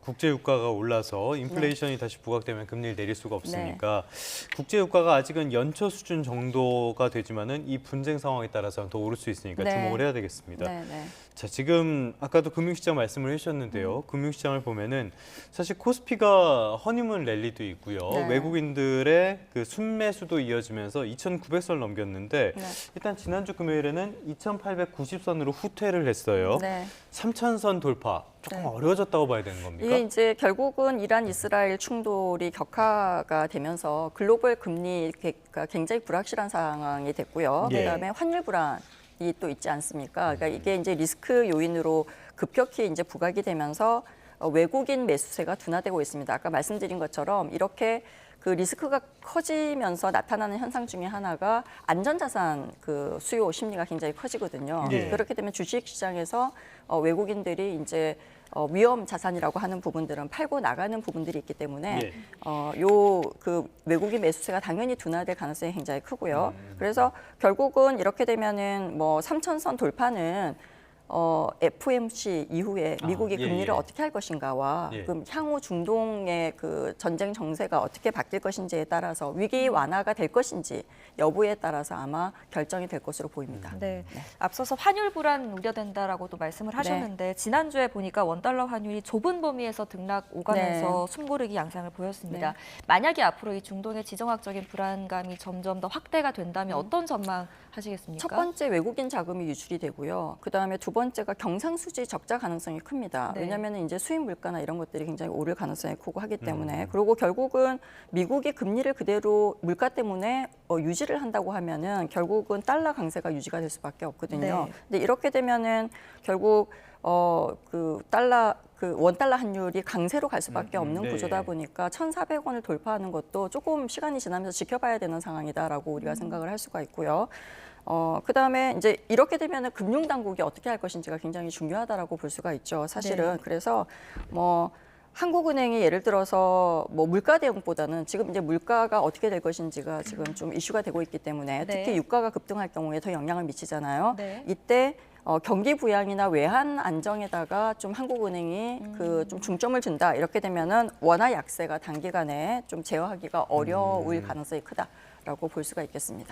국제 유가가 올라서 인플레이션이 다시 부각되면 금리를 내릴 수가 없으니까 국제 유가가 아직은 연초 수준 정도가 되지만은 이 분쟁 상황에 따라서는 더 오를 수 있으니까 주목을 해야 되겠습니다. 자, 지금 아까도 금융시장 말씀을 해주셨는데요. 금융시장을 보면은 사실 코스피가 허니문 랠리도 있고요. 외국인들의 그 순매수도 이어지면서 2,900선 넘겼는데 일단 지난주 금요일에는 2,890선으로 후퇴를 했어요. 3,000선 돌파. 조금 어려워졌다고 봐야 되는 겁니까? 이게 이제 결국은 이란 이스라엘 충돌이 격화가 되면서 글로벌 금리가 굉장히 불확실한 상황이 됐고요. 그다음에 환율 불안이 또 있지 않습니까? 그러니까 이게 이제 리스크 요인으로 급격히 이제 부각이 되면서 외국인 매수세가 둔화되고 있습니다. 아까 말씀드린 것처럼 이렇게 그 리스크가 커지면서 나타나는 현상 중에 하나가 안전자산 그 수요 심리가 굉장히 커지거든요. 그렇게 되면 주식시장에서 외국인들이 이제 위험 자산이라고 하는 부분들은 팔고 나가는 부분들이 있기 때문에 요 그 외국인 매수세가 당연히 둔화될 가능성이 굉장히 크고요. 그래서 결국은 이렇게 되면은 뭐 3,000선 돌파는 FOMC 이후에 미국이 금리를 어떻게 할 것인가와 그럼 향후 중동의 그 전쟁 정세가 어떻게 바뀔 것인지에 따라서 위기 완화가 될 것인지 여부에 따라서 아마 결정이 될 것으로 보입니다. 앞서서 환율 불안 우려된다라고도 말씀을 하셨는데 지난주에 보니까 원달러 환율이 좁은 범위에서 등락 오가면서 숨고르기 양상을 보였습니다. 만약에 앞으로 이 중동의 지정학적인 불안감이 점점 더 확대가 된다면 어떤 전망 하시겠습니까? 첫 번째 외국인 자금이 유출이 되고요. 그다음에 두 번째가 경상수지 적자 가능성이 큽니다. 왜냐하면 이제 수입 물가나 이런 것들이 굉장히 오를 가능성이 크고 하기 때문에 그리고 결국은 미국이 금리를 그대로 물가 때문에 유지를 한다고 하면은 결국은 달러 강세가 유지가 될 수밖에 없거든요. 근데 이렇게 되면은 결국 그 원달러 환율이 강세로 갈 수밖에 없는 구조다 보니까 1,400원을 돌파하는 것도 조금 시간이 지나면서 지켜봐야 되는 상황이다라고 우리가 생각을 할 수가 있고요. 그다음에 이제 이렇게 되면은 금융 당국이 어떻게 할 것인지가 굉장히 중요하다라고 볼 수가 있죠. 사실은 그래서 뭐 한국은행이 예를 들어서 뭐 물가 대응보다는 지금 이제 물가가 어떻게 될 것인지가 지금 좀 이슈가 되고 있기 때문에 특히 유가가 급등할 경우에 더 영향을 미치잖아요. 이때 경기 부양이나 외환 안정에다가 좀 한국은행이 그 좀 중점을 둔다 이렇게 되면은 원화 약세가 단기간에 좀 제어하기가 어려울 가능성이 크다라고 볼 수가 있겠습니다.